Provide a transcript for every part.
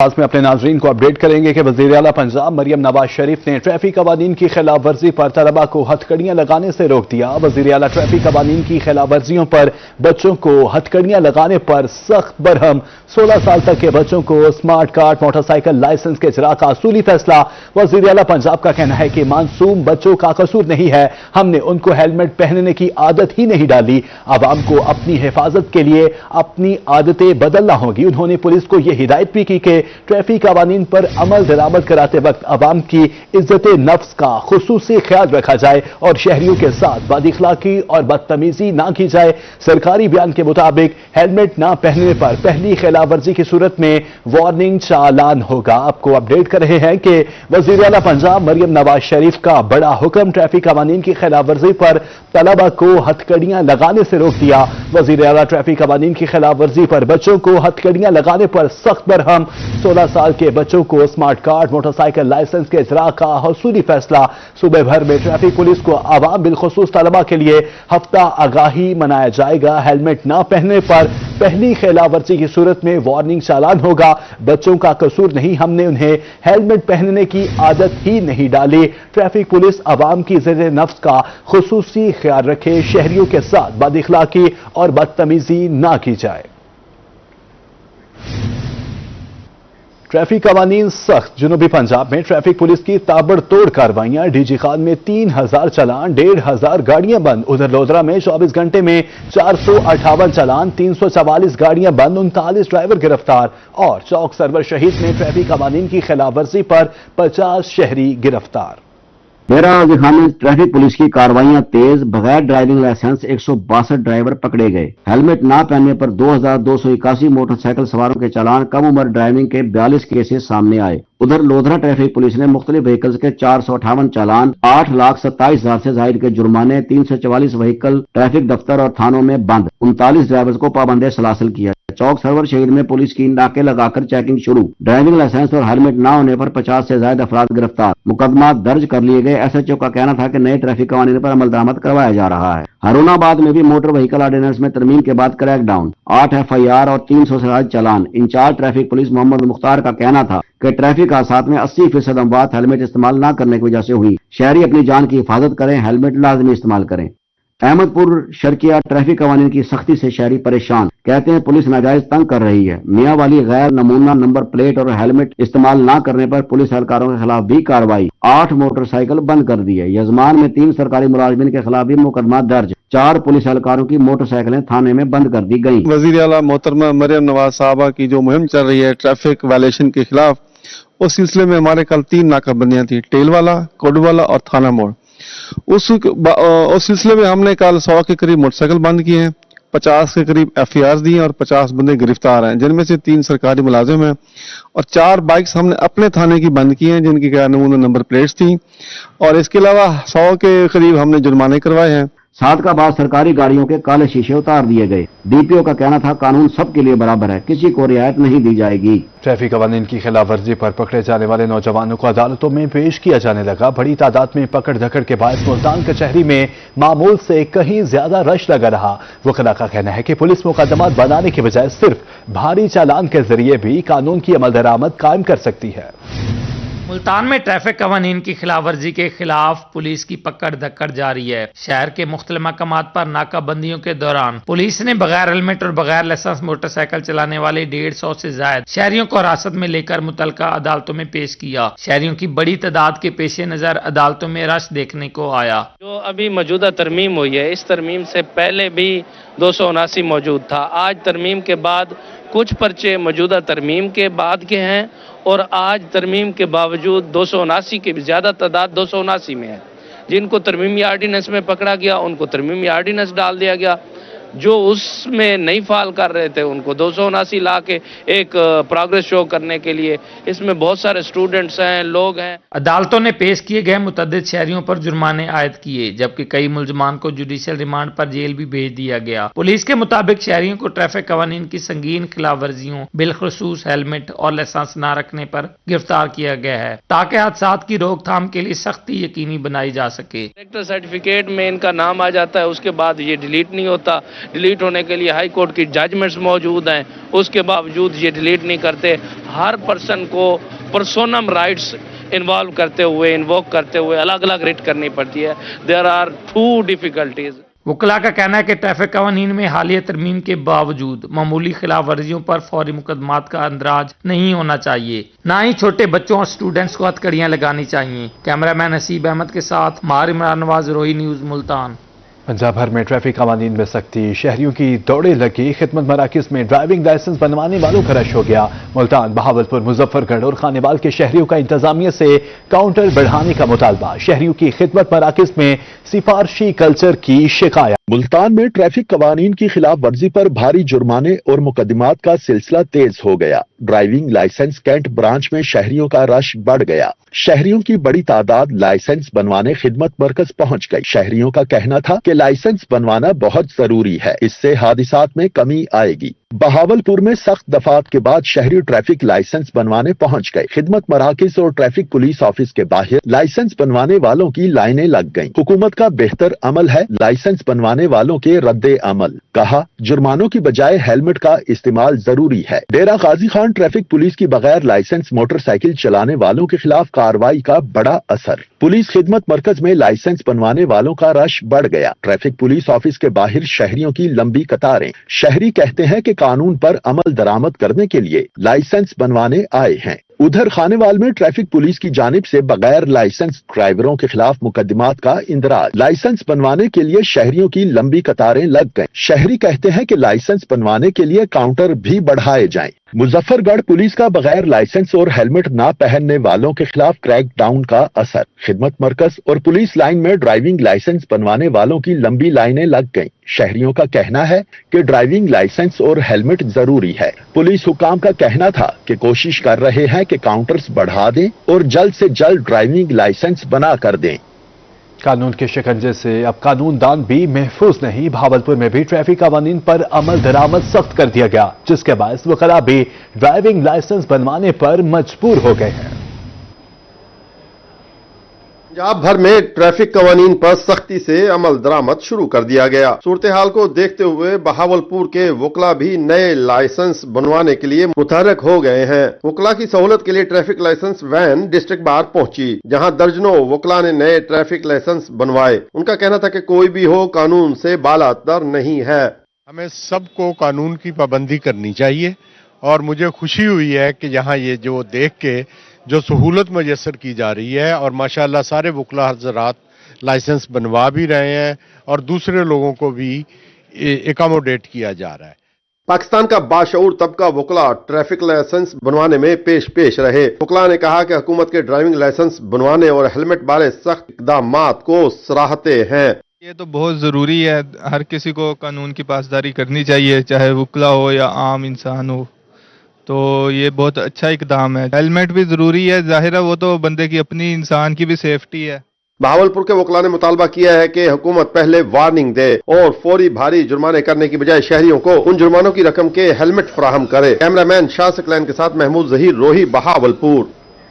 میں اپنے ناظرین کو اپڈیٹ کریں گے کہ وزیر اعلیٰ پنجاب مریم نواز شریف نے ٹریفک قوانین کی خلاف ورزی پر طلبہ کو ہتھکڑیاں لگانے سے روک دیا۔ وزیر اعلیٰ ٹریفک قوانین کی خلاف ورزیوں پر بچوں کو ہتھکڑیاں لگانے پر سخت برہم۔ 16 سال تک کے بچوں کو smart card motorcycle licence کے اجراء کا اصولی فیصلہ۔ وزیر اعلیٰ پنجاب کا کہنا ہے کہ معصوم بچوں کا قصور نہیں ہے، ہم نے ان کو ہیلمٹ پہننے کی عادت ہی نہیں ڈالی۔ عوام کو اپنی حفاظت کے لیے اپنی عادتیں بدلنا ہوگی۔ انہوں نے پولیس کو یہ ہدایت بھی کی کہ ٹریفک قوانین پر عمل درآمد کراتے وقت عوام کی عزت نفس کا خصوصی خیال رکھا جائے اور شہریوں کے ساتھ بد اخلاقی اور بدتمیزی نہ کی جائے۔ سرکاری بیان کے مطابق ہیلمٹ نہ پہننے پر پہلی خلاف ورزی کی صورت میں وارننگ چالان ہوگا۔ آپ کو اپڈیٹ کر رہے ہیں کہ وزیر اعلیٰ پنجاب مریم نواز شریف کا بڑا حکم، ٹریفک قوانین کی خلاف ورزی پر طلبہ کو ہتھکڑیاں لگانے سے روک دیا۔ وزیر اعلیٰ ٹریفک قوانین کی خلاف ورزی پر بچوں کو ہتھکڑیاں لگانے پر سخت برہم۔ 16 سال کے بچوں کو smart card motorcycle licence کے اجراء کا حصولی فیصلہ۔ صوبے بھر میں ٹریفک پولیس کو عوام بالخصوص طلبہ کے لیے ہفتہ آگاہی منایا جائے گا۔ ہیلمٹ نہ پہننے پر پہلی خلاف ورزی کی صورت میں وارننگ چالان ہوگا۔ بچوں کا قصور نہیں، ہم نے انہیں ہیلمٹ پہننے کی عادت ہی نہیں ڈالی۔ ٹریفک پولیس عوام کی عزت نفس کا خصوصی خیال رکھے، شہریوں کے ساتھ بد اخلاقی اور بدتمیزی نہ کی جائے۔ ٹریفک قوانین سخت، جنوبی پنجاب میں ٹریفک پولیس کی تابڑ توڑ کارروائیاں۔ ڈی جی خان میں 3000 چلان، 1500 گاڑیاں بند۔ ادھر لودھرا میں 24 گھنٹے میں 458 چلان، 344 گاڑیاں بند، 39 ڈرائیور گرفتار۔ اور چوک سرور شہید میں ٹریفک قوانین کی خلاف ورزی پر 50 شہری گرفتار۔ میرا خان میں ٹریفک پولیس کی کارروائیاں تیز، بغیر ڈرائیونگ لائسنس 162 ڈرائیور پکڑے گئے۔ ہیلمٹ نہ پہننے پر 2281 موٹر سائیکل سواروں کے چالان، کم عمر ڈرائیونگ کے 42 کیسز سامنے آئے۔ ادھر لودھرا ٹریفک پولیس نے مختلف وہیکلز کے 458 چالان، 8,27,000 سے زائد کے جرمانے، 344 وہیکل ٹریفک دفتر اور تھانوں میں بند، 39 ڈرائیورز کو پابند سلاسل کیا۔ چوک سرور شہید میں پولیس کی ناکے لگا کر چیکنگ شروع۔ ڈرائیونگ لائسنس اور ہیلمٹ نہ ہونے پر 50 سے زائد افراد گرفتار، مقدمات درج کر لیے گئے۔ ایس ایچ او کا کہنا تھا کہ نئے ٹریفک قوانین پر عمل درآمد کروایا جا رہا ہے۔ ہارون آباد میں بھی موٹر وہیکل آرڈیننس میں ترمیم کے بعد کریک ڈاؤن، 8 FIR اور 300 سے زائد چالان۔ انچارج ٹریفک پولیس محمد مختار کا کہنا تھا کہ ٹریفک حادثات میں 80% اموات ہیلمٹ استعمال نہ کرنے کی وجہ سے ہوئی۔ شہری اپنی جان کی حفاظت کریں، ہیلمٹ لازمی استعمال کریں۔ احمد پور شرکیہ ٹریفک قوانین کی سختی سے شہری پریشان، کہتے ہیں پولیس ناجائز تنگ کر رہی ہے۔ میاں والی غیر نمونہ نمبر پلیٹ اور ہیلمٹ استعمال نہ کرنے پر پولیس اہلکاروں کے خلاف بھی کارروائی، 8 موٹر سائیکل بند کر دی ہے۔ یزمان میں 3 سرکاری ملازمین کے خلاف بھی مقدمات درج، 4 پولیس اہلکاروں کی موٹر سائیکلیں تھانے میں بند کر دی گئیں۔ وزیر اعلیٰ محترمہ مریم نواز صاحبہ کی جو مہم چل رہی ہے ٹریفک وائلیشن کے خلاف، اس سلسلے میں ہمارے کل 3 ناکہ بندیاں تھیں، ٹیل والا، کوڈ والا اور تھانہ موڑ۔ اس سلسلے میں ہم نے کل 100 کے قریب موٹر سائیکل بند کیے ہیں، 50 کے قریب FIR دیے اور 50 بندے گرفتار ہیں، جن میں سے 3 سرکاری ملازم ہیں اور 4 بائکس ہم نے اپنے تھانے کی بند کی ہیں جن کی غیر نمونہ نمبر پلیٹس تھیں، اور اس کے علاوہ 100 کے قریب ہم نے جرمانے کروائے ہیں۔ 7 کا بعد سرکاری گاڑیوں کے کالے شیشے اتار دیے گئے۔ DPO کا کہنا تھا قانون سب کے لیے برابر ہے، کسی کو رعایت نہیں دی جائے گی۔ ٹریفک قوانین کی خلاف ورزی پر پکڑے جانے والے نوجوانوں کو عدالتوں میں پیش کیا جانے لگا۔ بڑی تعداد میں پکڑ دھکڑ کے باعث ملتان کچہری میں معمول سے کہیں زیادہ رش لگا رہا۔ وکلاء کا کہنا ہے کہ پولیس مقدمات بنانے کے بجائے صرف بھاری چالان کے ذریعے بھی قانون کی عمل درآمد قائم کر سکتی ہے۔ ملتان میں ٹریفک قوانین کی خلاف ورزی کے خلاف پولیس کی پکڑ دھکڑ جاری ہے۔ شہر کے مختلف مقامات پر ناکہ بندیوں کے دوران پولیس نے بغیر ہیلمٹ اور بغیر لائسنس موٹر سائیکل چلانے والے 150 سے زائد شہریوں کو حراست میں لے کر متعلقہ عدالتوں میں پیش کیا۔ شہریوں کی بڑی تعداد کے پیش نظر عدالتوں میں رش دیکھنے کو آیا۔ جو ابھی موجودہ ترمیم ہوئی ہے، اس ترمیم سے پہلے بھی 279 موجود تھا۔ آج ترمیم کے بعد کچھ پرچے موجودہ ترمیم کے بعد کے ہیں اور آج ترمیم کے باوجود 279 کی بھی زیادہ تعداد 279 میں ہے۔ جن کو ترمیمی آرڈیننس میں پکڑا گیا ان کو ترمیمی آرڈیننس ڈال دیا گیا، جو اس میں نہیں فعال کر رہے تھے ان کو 279 لا کے ایک پروگریس شو کرنے کے لیے۔ اس میں بہت سارے سٹوڈنٹس ہیں، لوگ ہیں۔ عدالتوں نے پیش کیے گئے متعدد شہریوں پر جرمانے عائد کیے، جبکہ کئی ملزمان کو جوڈیشل ریمانڈ پر جیل بھی بھیج دیا گیا۔ پولیس کے مطابق شہریوں کو ٹریفک قوانین کی سنگین خلاف ورزیوں بالخصوص ہیلمٹ اور لائسنس نہ رکھنے پر گرفتار کیا گیا ہے، تاکہ حادثات کی روک تھام کے لیے سختی یقینی بنائی جا سکے۔ سیکٹر سرٹیفکیٹ میں ان کا نام آ جاتا ہے، اس کے بعد یہ ڈیلیٹ نہیں ہوتا۔ डिलीट होने के लिए हाई कोर्ट की जजमेंट्स मौजूद हैं, उसके बावजूद ये डिलीट नहीं करते। हर पर्सन को पर्सोनम राइट्स इन्वॉल्व करते हुए, इन्वोक करते हुए अलग अलग रिट करनी पड़ती है। There are 2 difficulties. वकला का कहना है कि ट्रैफिक कवानीन में हालिया तरमीम के बावजूद मामूली खिलाफ वर्जियों पर फौरी मुकदमात का अंदराज नहीं होना चाहिए, ना ही छोटे बच्चों और स्टूडेंट्स को हथकड़ियां लगानी चाहिए। कैमरामैन हसीब अहमद के साथ मार इमरान नवाज, रोही न्यूज़, मुल्तान। पंजाब भर में ट्रैफिक कवानीन में सख्ती, शहरियों की दौड़े लगी, खिदमत मराकिज में ड्राइविंग लाइसेंस बनवाने वालों का रश हो गया। मुल्तान, बहावलपुर, मुजफ्फरगढ़ और खानेवाल के शहरियों का इंतजामिया से काउंटर बढ़ाने का मुतालबा, शहरियों की खिदमत मराकिज में सिफारशी कल्चर की शिकायत। मुल्तान में ट्रैफिक कवानीन की खिलाफ वर्जी पर भारी जुर्माने और मुकदमात का सिलसिला तेज हो गया। ड्राइविंग लाइसेंस कैंट ब्रांच में शहरियों का रश बढ़ गया। शहरियों की बड़ी तादाद लाइसेंस बनवाने खिदमत मरकज पहुंच गई। शहरियों का कहना था कि लाइसेंस बनवाना बहुत जरूरी है, इससे हादिसात में कमी आएगी। बहावलपुर में सख्त दफात के बाद शहरी ट्रैफिक लाइसेंस बनवाने पहुंच गए। खिदमत मराकिज और ट्रैफिक पुलिस ऑफिस के बाहर लाइसेंस बनवाने वालों की लाइनें लग गईं। हुकूमत का बेहतर अमल है लाइसेंस बनवाने वालों के रद्दे अमल। कहा, जुर्मानों की बजाय हेलमेट का इस्तेमाल जरूरी है। डेरा गाजी खान ट्रैफिक पुलिस की बगैर लाइसेंस मोटरसाइकिल चलाने वालों के खिलाफ कार्रवाई का बड़ा असर। पुलिस खिदमत मरकज में लाइसेंस बनवाने वालों का रश बढ़ गया। ट्रैफिक पुलिस ऑफिस के बाहर शहरियों की लंबी कतारें। शहरी कहते हैं कि कानून पर अमल दरामद करने के लिए लाइसेंस बनवाने आए हैं। उधर खानेवाल में ट्रैफिक पुलिस की जानिब से बगैर लाइसेंस ड्राइवरों के खिलाफ मुकदमात का इंदराज। लाइसेंस बनवाने के लिए शहरियों की लंबी कतारें लग गईं। शहरी कहते हैं कि लाइसेंस बनवाने के लिए काउंटर भी बढ़ाए जाएं। मुजफ्फरगढ़ पुलिस का बगैर लाइसेंस और हेलमेट ना पहनने वालों के खिलाफ क्रैक डाउन का असर। खिदमत मरकज और पुलिस लाइन में ड्राइविंग लाइसेंस बनवाने वालों की लंबी लाइनें लग गईं। शहरियों का कहना है कि ड्राइविंग लाइसेंस और हेलमेट जरूरी है। पुलिस हुकाम का कहना था कि कोशिश कर रहे हैं कि काउंटर्स बढ़ा दें और जल्द से जल्द ड्राइविंग लाइसेंस बना कर दें। कानून के शिकंजे से अब कानून दान भी महफूज नहीं। भावलपुर में भी ट्रैफिक कवानीन पर अमल दरामद सख्त कर दिया गया, जिसके बायस वकला भी ड्राइविंग लाइसेंस बनवाने पर मजबूर हो गए हैं। पंजाब भर में ट्रैफिक कवानीन पर सख्ती से अमल दरामद शुरू कर दिया गया। सूरत हाल को देखते हुए बहावलपुर के वकला भी नए लाइसेंस बनवाने के लिए मुतहरक हो गए हैं। वकला की सहूलत के लिए traffic licence van district bar पहुंची, जहां दर्जनों वकला ने नए ट्रैफिक लाइसेंस बनवाए। उनका कहना था कि कोई भी हो, कानून से बालातर नहीं है। हमें सबको कानून की पाबंदी करनी चाहिए और मुझे खुशी हुई है कि यहाँ ये जो देख के जो सहूलत मुयस्सर की जा रही है और माशाल्लाह सारे वकला हज़रात लाइसेंस बनवा भी रहे हैं और दूसरे लोगों को भी एकोमोडेट किया जा रहा है। पाकिस्तान का बाशऊर तबका वकला ट्रैफिक लाइसेंस बनवाने में पेश रहे। वकला ने कहा कि हुकूमत के ड्राइविंग लाइसेंस बनवाने और हेलमेट बारे सख्त इक़दामात को सराहते हैं। ये तो बहुत ज़रूरी है, हर किसी को कानून की पासदारी करनी चाहिए, चाहे वकला हो या आम इंसान हो। तो ये बहुत अच्छा इकदाम है। हेलमेट भी ज़रूरी है, जाहिर है वो तो बंदे की अपनी, इंसान की भी सेफ्टी है। बहावलपुर के वकला ने मुतालबा किया है कि हुकूमत पहले वार्निंग दे और फौरी भारी जुर्माने करने की बजाय शहरियों को उन जुर्मानों की रकम के हेलमेट फराहम करे। कैमरामैन शाह सकलैन के साथ महमूद जहीर, रोही, बहावलपुर।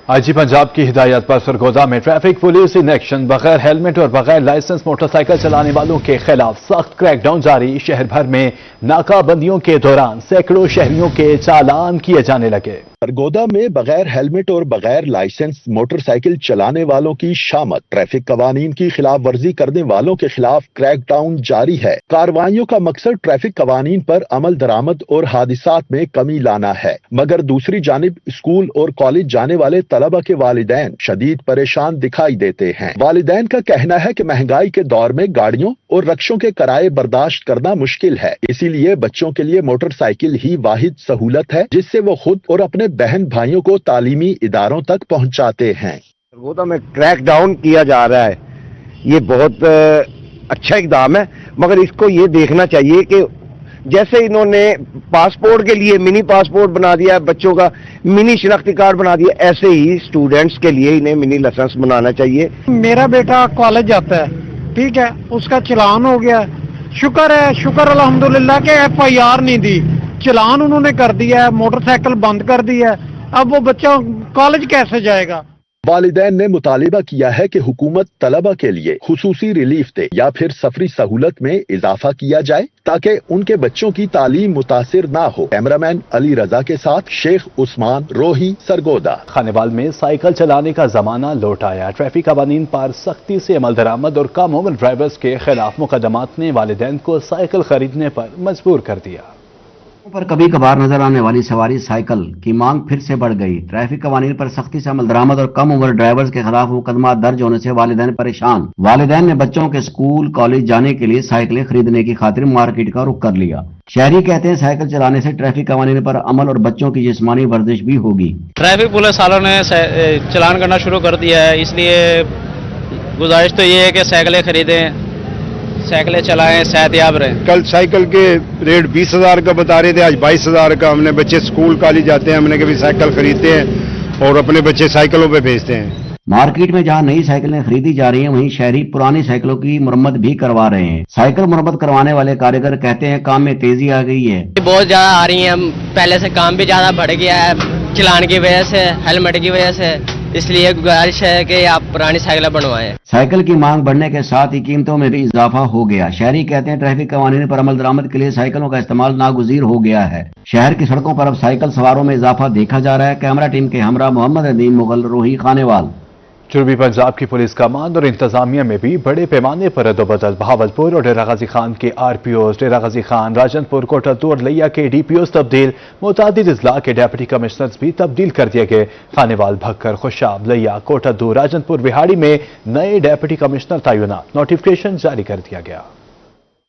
आईजी पंजाब की हिदायत पर सरगोदा में ट्रैफिक पुलिस इन एक्शन। बगैर हेलमेट और बगैर लाइसेंस मोटरसाइकिल चलाने वालों के खिलाफ सख्त क्रैकडाउन जारी। शहर भर में नाकाबंदियों के दौरान सैकड़ों शहरियों के चालान किए जाने लगे। सरगोदा में बगैर हेलमेट और बगैर लाइसेंस मोटरसाइकिल चलाने वालों की शामत। ट्रैफिक कवानीन की खिलाफ वर्जी करने वालों के खिलाफ क्रैकडाउन जारी है। कार्रवाइयों का मकसद ट्रैफिक कवानीन पर अमल दरामद और हादिसात में कमी लाना है, मगर दूसरी जानिब स्कूल और कॉलेज जाने वाले तलबा के वालिदैन शदीद परेशान दिखाई देते हैं। वालिदैन का कहना है कि महंगाई के दौर में गाड़ियों और रक्शों के किराए बर्दाश्त करना मुश्किल है, इसीलिए बच्चों के लिए मोटरसाइकिल ही वाहिद सहूलत है जिससे वो खुद और अपने बहन भाइयों को तालीमी इदारों तक पहुंचाते हैं। सरगोदा में क्रैक डाउन किया जा रहा है, ये बहुत अच्छा इकदाम है, मगर इसको ये देखना चाहिए कि जैसे इन्होंने पासपोर्ट के लिए मिनी पासपोर्ट बना दिया, बच्चों का मिनी शनाख्ती कार्ड बना दिया, ऐसे ही स्टूडेंट्स के लिए इन्हें मिनी लाइसेंस बनाना चाहिए। मेरा बेटा कॉलेज जाता है, ठीक है, उसका चलान हो गया, शुक्र अल्हम्दुलिल्लाह के FIR नहीं दी, चलान उन्होंने कर दिया है, मोटरसाइकिल बंद कर दिया है, अब वो बच्चा कॉलेज कैसे जाएगा। वालिदैन ने मुतालिबा किया है कि हुकूमत तलबा के लिए खुसूसी रिलीफ दे या फिर सफरी सहूलत में इजाफा किया जाए ताकि उनके बच्चों की तालीम मुतासिर ना हो। कैमरामैन अली रजा के साथ शेख उस्मान, रोही, सरगोदा। खानेवाल में साइकिल चलाने का जमाना लौट आया। ट्रैफिक कवानीन पर सख्ती से अमल दरामद और कम उम्र ड्राइवर्स के खिलाफ मुकदमात ने वालिदैन को साइकिल खरीदने पर मजबूर कर दिया। पर कभी कभार नजर आने वाली सवारी साइकिल की मांग फिर से बढ़ गई। ट्रैफिक कवानीन पर सख्ती से अमल दरामद और कम उम्र ड्राइवर्स के खिलाफ मुकदमा दर्ज होने से वालिदैन परेशान। वालिदैन ने बच्चों के स्कूल कॉलेज जाने के लिए साइकिलें खरीदने की खातिर मार्केट का रुख कर लिया। शहरी कहते हैं साइकिल चलाने से ट्रैफिक कवानीन पर अमल और बच्चों की जिस्मानी वर्जिश भी होगी। ट्रैफिक पुलिस वालों ने चलान करना शुरू कर दिया है, इसलिए गुजारिश तो ये है कि साइकिलें खरीदें, साइकिलें चलाएं, सेहतयाब रहें। कल साइकिल के रेट 20,000 का बता रहे थे, आज 22,000 का। हमने बच्चे स्कूल कॉलेज जाते हैं, हमने कभी साइकिल खरीदते हैं और अपने बच्चे साइकिलों पे भेजते हैं। मार्केट में जहां नई साइकिलें खरीदी जा रही हैं, वहीं शहरी पुरानी साइकिलों की मुरम्मत भी करवा रहे हैं। साइकिल मुरम्मत करवाने वाले कारीगर कहते हैं काम में तेजी आ गई है। बहुत ज्यादा आ रही है, पहले से काम भी ज्यादा बढ़ गया है चलान की वजह से, हेलमेट की वजह से, इसलिए गुजारिश है कि आप पुरानी साइकिलें बनवाएं। साइकिल की मांग बढ़ने के साथ ही कीमतों में भी इजाफा हो गया। शहरी कहते हैं ट्रैफिक कवानीन पर अमल दरामद के लिए साइकिलों का इस्तेमाल नागुजीर हो गया है। शहर की सड़कों पर अब साइकिल सवारों में इजाफा देखा जा रहा है। कैमरा टीम के हमरा मोहम्मद नदीम मुगल, रोही, खानेवाल। जुनूबी पंजाब की पुलिस कमान और इंतजामिया में भी बड़े पैमाने पर अदोबदल। बहावलपुर और डेरा गाजी खान के आरपीओज, डेरा गाजी खान, राजनपुर, कोटद्दू और लिया के डीपीओज तब्दील। मुतादिद अजला के डेप्यूटी कमिश्नर्स भी तब्दील कर दिए गए। खानेवाल, भक्कर, खुशाब, लिया, कोटद्दू, राजनपुर, विहाड़ी में नए डेप्यूटी कमिश्नर तैनात। नोटिफिकेशन जारी कर दिया गया।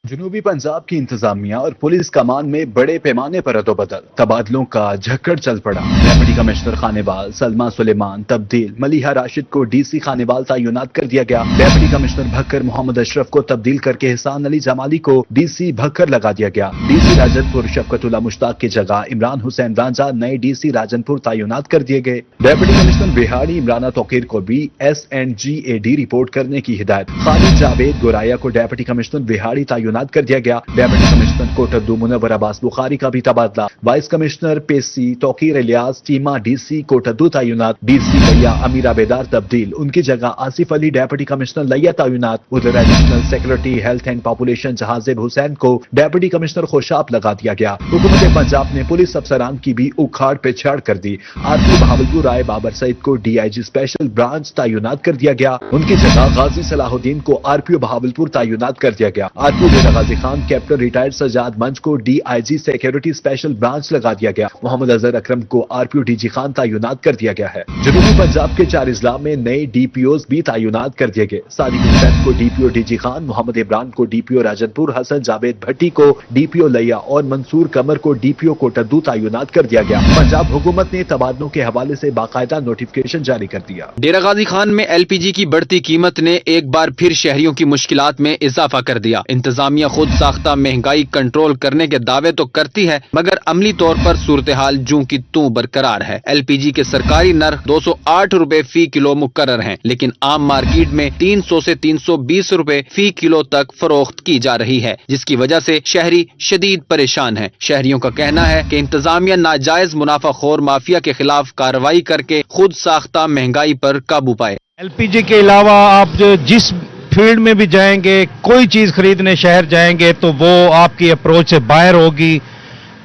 जुनूबी पंजाब की इंतजामिया और पुलिस कमान में बड़े पैमाने पर अदोबदल, तबादलों का झक्कड़ चल पड़ा। डेप्यूटी कमिश्नर खानेवाल सलमा सुलेमान तब्दील। मलिहा राशिद को डीसी खानेवाल तैनात कर दिया गया। डेप्यूटी कमिश्नर भक्कर मोहम्मद अशरफ को तब्दील करके एहसान अली जमाली को डीसी भक्कर लगा दिया गया। डीसी राजनपुर शफकतुल्ला मुश्ताक की जगह इमरान हुसैन रांझा नए डीसी राजनपुर तैनात कर दिए गए। डेप्यूटी कमिश्नर बिहाड़ी इमराना तौकीर को भी SNGAD रिपोर्ट करने की हिदायत। खालिद जावेद गोराया को डेप्यूटी कमिश्नर बिहाड़ी तैनात कर दिया गया। डेप्यूटी कमिश्नर कोटद्दू मुनव्वर अब्बास बुखारी का भी तबादला। वाइस कमिश्नर पेसी तौकीर इलियास चीमा डीसी कोटद्दू तैनात। डीसी लिया अमीरा बेदार तब्दील, उनकी जगह आसिफ अली डेप्यूटी कमिश्नर लिया तैनात। उधर additional secretary health and population Jahazib Hussain को डेप्यूटी कमिश्नर खुशाब लगा दिया गया। हुकूमत पंजाब ने पुलिस अफसरान की भी उखाड़ पे छाड़ कर दी। आरपी बहावलपुर राय बाबर सईद को DIG स्पेशल ब्रांच तैनात कर दिया गया। उनकी जगह गाजी सलाहुद्दीन को RPO बहावलपुर तैनात कर दिया गया। RPO Ghazi Khan captain retired Sajjad मंच को DIG सिक्योरिटी स्पेशल ब्रांच लगा दिया गया। मोहम्मद अजहर अकरम को RPO DG खान तैनात कर दिया गया है। जनूबी पंजाब के 4 अजला में नए DPOs भी तैनात कर दिए गए। सादिक हुसैन को DPO DG खान, मोहम्मद इमरान को DPO राजनपुर, हसन जावेद भट्टी को DPO लिया और मंसूर कमर को DPO कोटद्दू तैनात कर दिया गया। पंजाब हुकूमत ने तबादलों के हवाले से बाकायदा नोटिफिकेशन जारी कर दिया। डेरा गाजी खान में LPG की बढ़ती कीमत ने एक बार फिर शहरियों की मुश्किलात में इजाफा कर दिया। इंतजामिया खुद साख्ता महंगाई कंट्रोल करने के दावे तो करती है, मगर अमली तौर पर सूरत हाल जूं की तूं बरकरार है। LPG के सरकारी नर्ख 208 रुपए फी किलो मुकर्रर हैं, लेकिन आम मार्केट में 300 से 320 रुपए फी किलो तक फरोख्त की जा रही है, जिसकी वजह से शहरी शदीद परेशान है। शहरियों का कहना है कि इंतजामिया नाजायज मुनाफाखोर माफिया के खिलाफ कार्रवाई करके खुद साख्ता महंगाई पर काबू पाए। LPG के अलावा आप जिस फील्ड में भी जाएंगे, कोई चीज खरीदने शहर जाएंगे तो वो आपकी अप्रोच से बाहर होगी।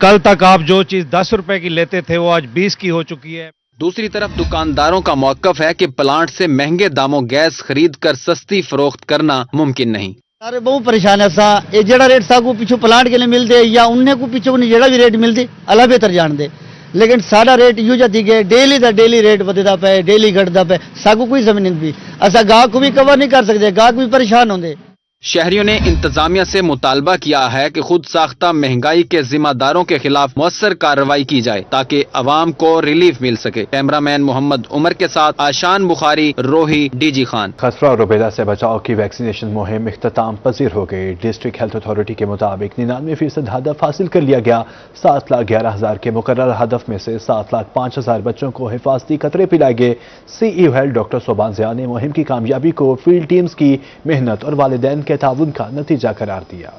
कल तक आप जो चीज 10 रुपए की लेते थे वो आज 20 की हो चुकी है। दूसरी तरफ दुकानदारों का मौकफ है कि प्लांट से महंगे दामों गैस खरीद कर सस्ती फरोख्त करना मुमकिन नहीं। सारे बहुत परेशान है सा ये जेड़ा रेट सागू पीछू प्लांट के लिए मिलते या उन्हें को पीछे उन्हें जेड़ा भी रेट मिलती अला बेहतर जान दे, लेकिन सारा रेट यूं जाती गए डेली का डेली रेट बदलता पे, डेली घटता पे। सागू कोई जमीन भी असा गाहक को भी कवर नहीं कर सकते, गाहक भी परेशान होंगे। शहरियों ने इंतजामिया से मुतालबा किया है कि खुद साख्ता महंगाई के जिम्मेदारों के खिलाफ मौसर कार्रवाई की जाए ताकि अवाम को रिलीफ मिल सके। कैमरामैन मोहम्मद उमर के साथ आशान बुखारी, रोही, DG खान। खसरा और रुबेला से बचाव की वैक्सीनेशन मुहिम इख्तिताम पजीर हो गई। डिस्ट्रिक्ट हेल्थ अथॉरिटी के मुताबिक 99% हदफ हासिल कर लिया गया। 7,11,000 के मुकर्रर हदफ में से 7,05,000 बच्चों को हिफाजती कतरे पिलाए गए। CEO health doctor Soban Zia ने मुहिम की कामयाबी को फील्ड टीम्स की मेहनत और वालिदैन के ताउन का नतीजा करार दिया।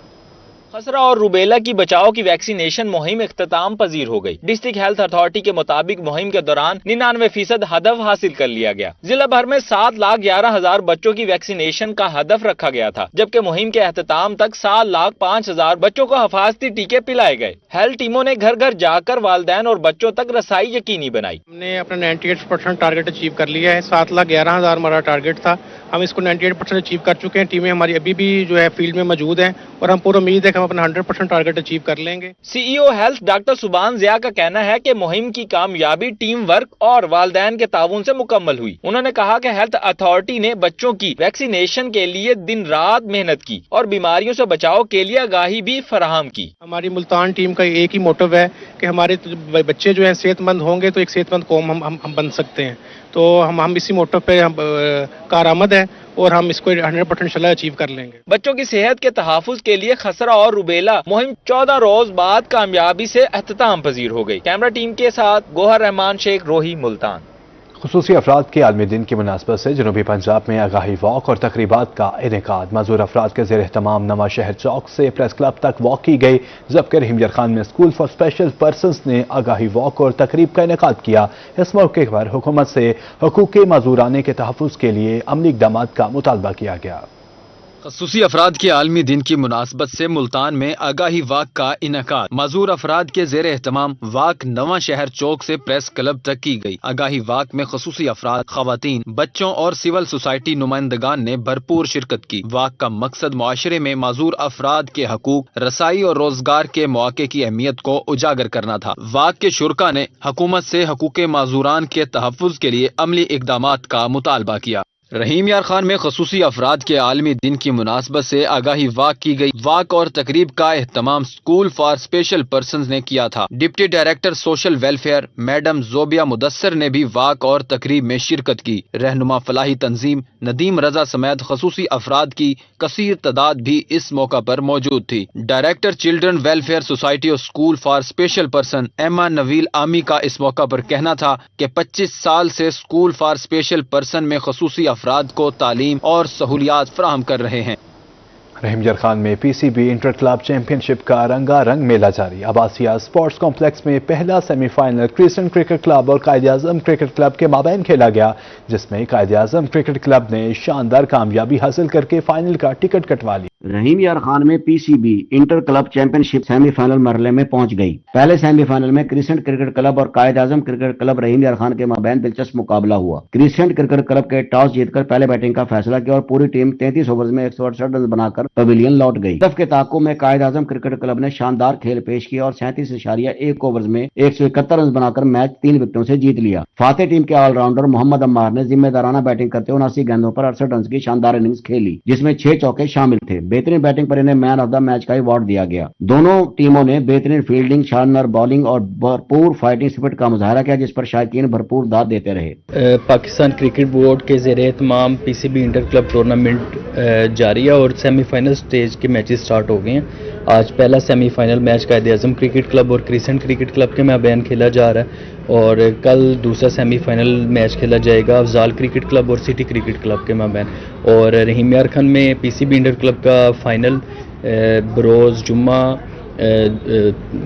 खसरा और रूबेला की बचाव की वैक्सीनेशन मुहिम इख्तिताम पजीर हो गई। डिस्ट्रिक्ट हेल्थ अथॉरिटी के मुताबिक मुहिम के दौरान 99% हदफ हासिल कर लिया गया। जिला भर में 7,11,000 बच्चों की वैक्सीनेशन का हदफ रखा गया था, जबकि मुहिम के अख्तिताम तक 7,05,000 बच्चों को हिफाजती टीके पिलाए गए। हेल्थ टीमों ने घर घर जाकर वालिदैन और बच्चों तक रसाई यकीनी बनाई। हमने अपना 98% टारगेट अचीव कर लिया है। 7,11,000 हमारा टारगेट था, हम इसको 98% अचीव कर चुके हैं। टीमें हमारी अभी भी जो है फील्ड में मौजूद हैं और हम पूरी उम्मीद है कि हम अपना 100% टारगेट अचीव कर लेंगे। CEO health doctor Suban Zia का कहना है कि मुहिम की कामयाबी टीम वर्क और वालिदैन के ताउन से मुकम्मल हुई। उन्होंने कहा कि हेल्थ अथॉरिटी ने बच्चों की वैक्सीनेशन के लिए दिन रात मेहनत की और बीमारियों से बचाव के लिए आगाही भी फराहम की। हमारी मुल्तान टीम का एक ही मोटिव है कि हमारे बच्चे जो हैं सेहतमंद होंगे तो एक सेहतमंद कौम हम बन सकते हैं। तो हम इसी मोटिव पे हम कारआमद है और हम इसको 100% इंशाल्लाह अचीव कर लेंगे। बच्चों की सेहत के तहफ़्फ़ुज़ के लिए खसरा और रूबेला मुहिम 14 रोज बाद कामयाबी से अख्तिताम पजीर हो गई। कैमरा टीम के साथ गोहर रहमान शेख, रोही, मुल्तान। खुसूसी अफराद के आलमी दिन की मुनासबत से जनूबी पंजाब में आगाही वॉक और तकरीबात का इनेकाद। मज़ूर अफराद के ज़ेर एहतमाम नवा शहर चौक से प्रेस क्लब तक वॉक की गई, जबकि रहीम यार खान में स्कूल फॉर स्पेशल पर्सनस ने आगाही वॉक और तकरीब का इनेकाद किया। इस मौके पर हुकूमत से हुकूक मज़ूराने के तहफ़्फ़ुज़ के लिए अमली इक़दामात का मुतालबा किया गया। खसूसी अफराद के आलमी दिन की मुनासबत से मुल्तान में आगाही वाक का इनकाद। मजूर अफराद के जेर एहतमाम वाक नवा शहर चौक से प्रेस क्लब तक की गई। आगाही वाक में खसूसी अफराद, खवातीन, बच्चों और सिविल सोसाइटी नुमाइंदगान ने भरपूर शिरकत की। वाक का मकसद मुआशरे में मजूर अफराद के हकूक, रसाई और रोजगार के मौके की अहमियत को उजागर करना था। वाक के शुरका ने हुकूमत से हकूक मजूरान के तहफ़्फ़ुज़ के लिए अमली इक़दामात का मुतालबा किया। रहीम यार खान में खसूसी अफराद के आलमी दिन की मुनासबत से आगाही वाक की गई। वाक और तकरीब का एहतमाम स्कूल फॉर स्पेशल पर्सनस ने किया था। Deputy director social welfare madam Zobia Mudassar ने भी वाक और तकरीब में शिरकत की। रहनुमा फलाही तंजीम नदीम रजा समेत खसूसी अफराद की कसीर तादाद भी इस मौका पर मौजूद थी। डायरेक्टर चिल्ड्रन वेलफेयर सोसाइटी और स्कूल फॉर स्पेशल पर्सन एमा नवील आमी का इस मौका पर कहना था कि 25 साल से स्कूल फॉर स्पेशल पर्सन में खसूसी अफराद को तालीम और सहूलियात फराहम कर रहे हैं। रहीम यार खान में पीसीबी इंटर क्लब चैंपियनशिप का रंगारंग मेला जारी। आबासिया स्पोर्ट्स कॉम्प्लेक्स में पहला सेमीफाइनल क्रिसेंट क्रिकेट क्लब और कायदे आजम क्रिकेट क्लब के माबैन खेला गया, जिसमें कायदे आजम क्रिकेट क्लब ने शानदार कामयाबी हासिल करके फाइनल का टिकट कटवा ली। रहीम यार खान में PCB inter club championship semifinal मरहले में पहुंच गई। पहले सेमीफाइनल में क्रिसेंट क्रिकेट क्लब और कायद आजम क्रिकेट क्लब रहीम यार खान के माबैन दिलचस्प मुकाबला हुआ। क्रिसेंट क्रिकेट क्लब के टॉस जीतकर पहले बैटिंग का फैसला किया और पूरी टीम 33 ओवर में 168 रन बनाकर पवेलियन लौट गई। हदफ के ताक़ुब में कायद आजम क्रिकेट क्लब ने शानदार खेल पेश किया और 37.1 ओवर में 171 रन बनाकर मैच 3 विकेटों से जीत लिया। फातेह टीम के ऑलराउंडर मोहम्मद अम्मार ने जिम्मेदाराना बैटिंग करते 79 गेंदों पर 68 रन की शानदार इनिंग्स खेली, जिसमें 6 चौके शामिल थे। बेहतरीन बैटिंग पर इन्हें मैन ऑफ द मैच का अवार्ड दिया गया। दोनों टीमों ने बेहतरीन फील्डिंग, शानदार बॉलिंग और भरपूर फाइटिंग स्पिरिट का मुजाहरा किया, जिस पर शायकीन भरपूर दाद देते रहे। पाकिस्तान क्रिकेट बोर्ड के ज़ेरे एहतमाम पीसीबी इंटर क्लब टूर्नामेंट जारी है और सेमीफाइनल स्टेज के मैचेस स्टार्ट हो गए हैं। आज पहला सेमीफाइनल मैच कायदे आजम क्रिकेट क्लब और क्रिसेंट क्रिकेट क्लब के माबैन खेला जा रहा है और कल दूसरा सेमीफाइनल मैच खेला जाएगा अफजाल क्रिकेट क्लब और सिटी क्रिकेट क्लब के माबैन। और रहीम यार खान में पीसीबी इंटर क्लब का फाइनल बरोज जुम्मा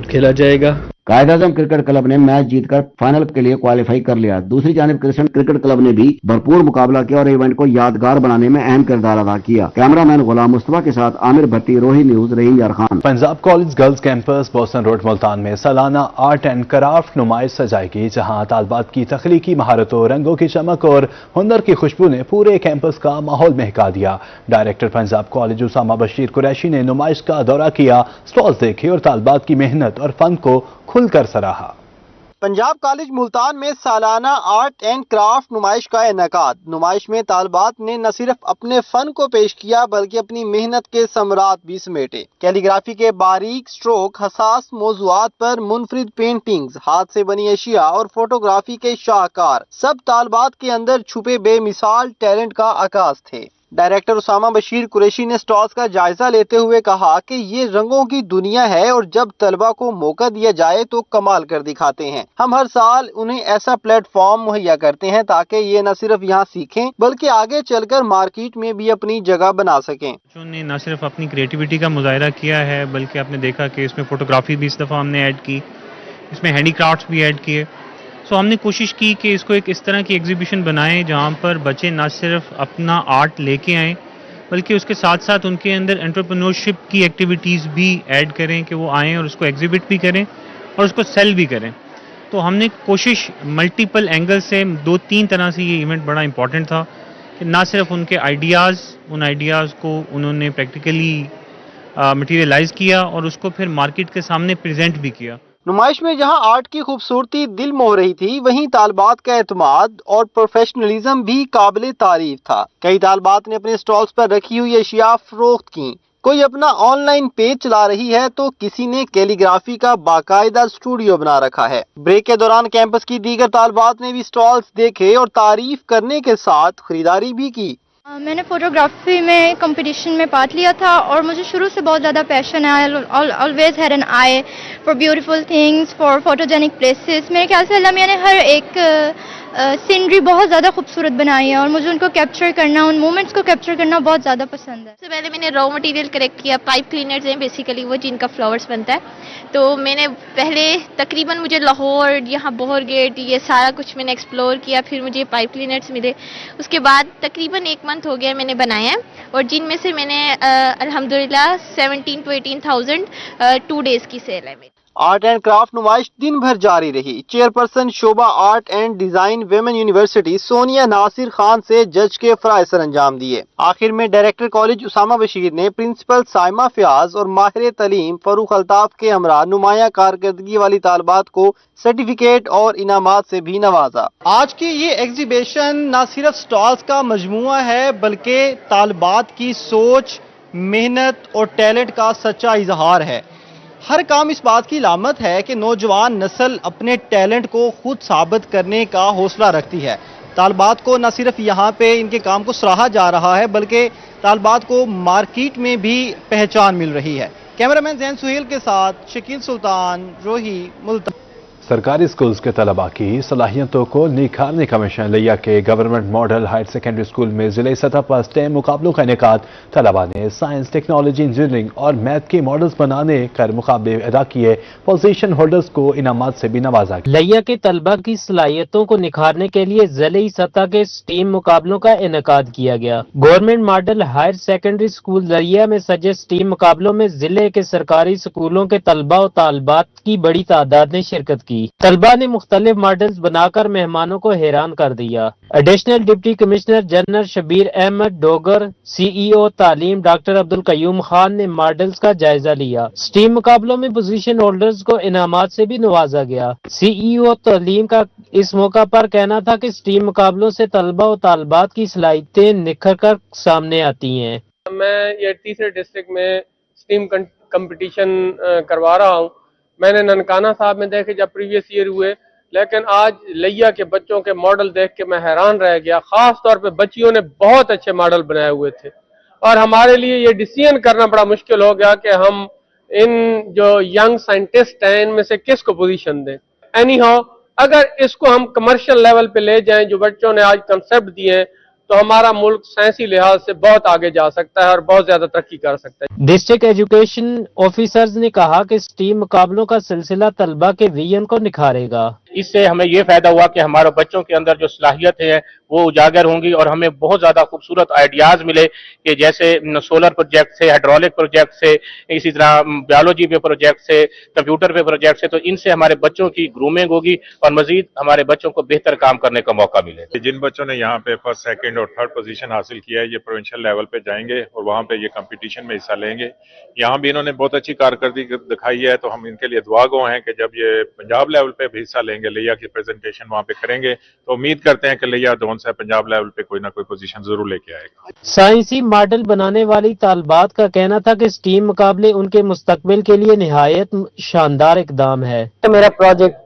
खेला जाएगा। कायद आजम क्रिकेट क्लब ने मैच जीतकर फाइनल के लिए क्वालिफाई कर लिया। दूसरी जानिब क्रिसेंट क्रिकेट क्लब ने भी भरपूर मुकाबला किया और इवेंट को यादगार बनाने में अहम किरदार अदा किया। कैमरामैन गुलाम मुस्तफा के साथ आमिर भट्टी, रोही न्यूज, रहीम यार Khan. Punjab college girls campus Boston road Multan में सालाना आर्ट एंड क्राफ्ट नुमाइश सजाएगी, जहां तालबात की तख्लीकी महारतों, रंगों की चमक और हुनर की खुशबू ने पूरे कैंपस का माहौल महका दिया। डायरेक्टर पंजाब कॉलेज उसामा बशीर कुरैशी ने नुमाइश का दौरा किया, स्टॉल्स देखे और तालबात की मेहनत और फन को खुलकर सराहा। पंजाब कॉलेज मुल्तान में सालाना आर्ट एंड क्राफ्ट नुमाइश का इनेकाद। नुमाइश में तालबात ने न सिर्फ अपने फन को पेश किया बल्कि अपनी मेहनत के समरात भी समेटे। कैलीग्राफी के बारीक स्ट्रोक, हसास मौजुआत पर मुनफरिद पेंटिंग्स, हाथ से बनी अशिया और फोटोग्राफी के शाहकार सब तालबात के अंदर छुपे बेमिसाल टैलेंट का आकाश थे। डायरेक्टर उसामा बशीर कुरैशी ने स्टॉल्स का जायजा लेते हुए कहा कि ये रंगों की दुनिया है और जब तलबा को मौका दिया जाए तो कमाल कर दिखाते हैं। हम हर साल उन्हें ऐसा प्लेटफॉर्म मुहैया करते हैं ताकि ये न सिर्फ यहाँ सीखें बल्कि आगे चलकर मार्केट में भी अपनी जगह बना सकें। बच्चों ने न सिर्फ अपनी क्रिएटिविटी का मुजाहरा किया है बल्कि आपने देखा कि इसमें फोटोग्राफी भी इस दफ़ा हमने ऐड की, इसमें हैंडीक्राफ्ट्स भी ऐड किए। सो हमने कोशिश की कि इसको एक इस तरह की एग्जीबिशन बनाएं जहां पर बच्चे न सिर्फ अपना आर्ट लेके आएँ बल्कि उसके साथ साथ उनके अंदर एंटरप्रेन्योरशिप की एक्टिविटीज़ भी ऐड करें कि वो आएँ और उसको एग्जिबिट भी करें और उसको सेल भी करें। तो हमने कोशिश मल्टीपल एंगल से 2-3 तरह से ये इवेंट बड़ा इम्पॉर्टेंट था कि ना सिर्फ उनके आइडियाज़, उन आइडियाज़ को उन्होंने प्रैक्टिकली मटीरियलाइज़ किया और उसको फिर मार्केट के सामने प्रेजेंट भी किया। नुमाइश में जहां आर्ट की खूबसूरती दिल मोह रही थी, वहीं तालबात का एतमाद और प्रोफेशनलिज्म भी काबिल तारीफ था। कई तालबात ने अपने स्टॉल्स पर रखी हुई अशिया फरोख्त की। कोई अपना ऑनलाइन पेज चला रही है तो किसी ने कैलीग्राफी का बाकायदा स्टूडियो बना रखा है। ब्रेक के दौरान कैंपस की दीगर तालबात ने भी स्टॉल्स देखे और तारीफ करने के साथ खरीदारी भी की। मैंने फोटोग्राफी में कंपटीशन में पार्ट लिया था और मुझे शुरू से बहुत ज़्यादा पैशन है। Always had an I for beautiful things, for photogenic places. मेरे ख्याल से अल्लाह मियां ने हर एक सीनरी बहुत ज़्यादा खूबसूरत बनाई है और मुझे उनको कैप्चर करना, उन मोमेंट्स को कैप्चर करना बहुत ज़्यादा पसंद है। सबसे पहले मैंने रॉ मटेरियल कलेक्ट किया। पाइप क्लीनर्स हैं बेसिकली वो जिनका फ्लावर्स बनता है। तो मैंने पहले तकरीबन मुझे लाहौर, यहाँ बोहर गेट, ये सारा कुछ मैंने एक्सप्लोर किया। फिर मुझे पाइप क्लीनर्स मिले। उसके बाद तकरीबन 1 मंथ हो गया मैंने बनाया है और जिनमें से मैंने अल्हम्दुलिल्लाह 17 to 18,000 2 डेज की सेल है मेरी। आर्ट एंड क्राफ्ट नुमाइश दिन भर जारी रही। चेयरपर्सन शोबा art and design women university Sonia Nasir Khan से जज के फराइज सर अंजाम दिए। आखिर में डायरेक्टर कॉलेज उसामा बशीर ने प्रिंसिपल साइमा फयाज और माहिर तलीम फरूख अल्ताफ के हमरा नुमाया कारकर्दगी वाली तालबात को सर्टिफिकेट और इनामात से भी नवाजा। आज की ये एग्जीबिशन न सिर्फ स्टॉल्स का मजमुआ है बल्कि तालबात की सोच, मेहनत और टैलेंट का सच्चा इजहार है। हर काम इस बात की अलामत है कि नौजवान नस्ल अपने टैलेंट को खुद साबित करने का हौसला रखती है। तालबात को न सिर्फ यहाँ पे इनके काम को सराहा जा रहा है बल्कि तालबात को मार्केट में भी पहचान मिल रही है। कैमरामैन जैन सुहेल के साथ शकील सुल्तान, रोही, मुल्तान। सरकारी स्कूल्स के तलबा की सलाहियतों को निखारने का मिशन लिया के government model higher secondary school में जिले सतह पर स्टेम मुकाबलों का इनेकाद। तलबा ने साइंस, टेक्नोलॉजी, इंजीनियरिंग और मैथ के मॉडल्स बनाने कर मुकाबले अदा किए। पोजीशन होल्डर्स को इनामात से भी नवाजा। लिया के तलबा की सलाहियतों को निखारने के लिए जिले सतह के स्टीम मुकाबलों का इनेकाद किया गया। Government model higher secondary school Layyah में सजे स्टीम मुकाबलों में जिले के सरकारी स्कूलों के तलबा और तालबात की बड़ी तादाद ने शिरकत की। तलबा ने मुख्तलिफ मॉडल्स बनाकर मेहमानों को हैरान कर दिया। Additional deputy commissioner general Shabbir Ahmed Dogar, CEO तालीम डॉक्टर अब्दुल कयूम खान ने मॉडल्स का जायजा लिया। स्टीम मुकाबलों में पोजीशन होल्डर्स को इनामात से भी नवाजा गया। सीईओ तालीम का इस मौका पर कहना था कि स्टीम मुकाबलों से तलबा और तालबात की सलाहियतें निखर कर सामने आती हैं। मैं ये तीसरे डिस्ट्रिक्ट में स्टीम कंपटीशन करवा रहा हूँ। मैंने ननकाना साहब में देखे जब प्रीवियस ईयर हुए, लेकिन आज लिया के बच्चों के मॉडल देख के मैं हैरान रह गया। खास तौर पे बच्चियों ने बहुत अच्छे मॉडल बनाए हुए थे और हमारे लिए ये डिसीजन करना बड़ा मुश्किल हो गया कि हम इन जो यंग साइंटिस्ट हैं इनमें से किसको पोजीशन दें। एनी हाउ, अगर इसको हम कमर्शियल लेवल पे ले जाएं, जो बच्चों ने आज कंसेप्ट दिए हैं, तो हमारा मुल्क साइंसी लिहाज से बहुत आगे जा सकता है और बहुत ज्यादा तरक्की कर सकता है। डिस्ट्रिक्ट एजुकेशन ऑफिसर्स ने कहा कि स्टीम मुकाबलों का सिलसिला तलबा के विजन को निखारेगा। इससे हमें ये फायदा हुआ कि हमारे बच्चों के अंदर जो सलाहियत है वो उजागर होंगी और हमें बहुत ज्यादा खूबसूरत आइडियाज मिले कि जैसे सोलर प्रोजेक्ट से, हाइड्रोलिक प्रोजेक्ट से, इसी तरह बायोलॉजी पे प्रोजेक्ट से, कंप्यूटर पे प्रोजेक्ट से, तो इनसे हमारे बच्चों की ग्रूमिंग होगी और मजीद हमारे बच्चों को बेहतर काम करने का मौका मिले। जिन बच्चों ने यहाँ पे फर्स्ट, सेकंड और थर्ड पोजीशन हासिल किया है, ये प्रोविंशियल लेवल पे जाएंगे और वहाँ पे ये कंपटीशन में हिस्सा लेंगे। यहाँ भी इन्होंने बहुत अच्छी कारकर्दगी दिखाई है, तो हम इनके लिए दुआ गो हैं कि जब ये पंजाब लेवल पे भी हिस्सा लेंगे, लिया की प्रेजेंटेशन वहाँ पे करेंगे, तो उम्मीद करते हैं कि लिया जोन से पंजाब लेवल पे कोई ना कोई पोजीशन जरूर लेके आएगा। साइंसी मॉडल बनाने वाली तालबात का कहना था कि स्टीम मुकाबले उनके मुस्तकबिल के लिए निहायत शानदार इकदाम है। तो मेरा प्रोजेक्ट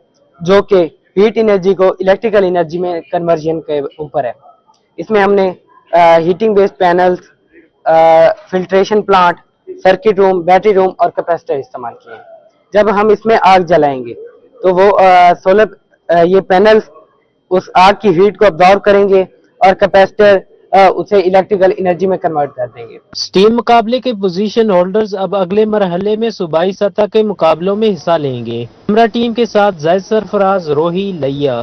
जो कि हीट एनर्जी को इलेक्ट्रिकल एनर्जी में कन्वर्जन के ऊपर है, इसमें हमने heating based panels, filtration plant, circuit room, battery room और कैपेसिटर इस्तेमाल किए हैं। जब हम इसमें आग जलाएंगे तो वो सोलर ये पैनल्स उस आग की हीट को अब्जॉर्ब करेंगे और कैपेसिटर उसे इलेक्ट्रिकल एनर्जी में कन्वर्ट कर देंगे। स्टीम मुकाबले के पोजीशन होल्डर्स अब अगले मरहले में सूबाई सतह के मुकाबलों में हिस्सा लेंगे। हमरा टीम के साथ जायद सरफराज, रोही, लैया।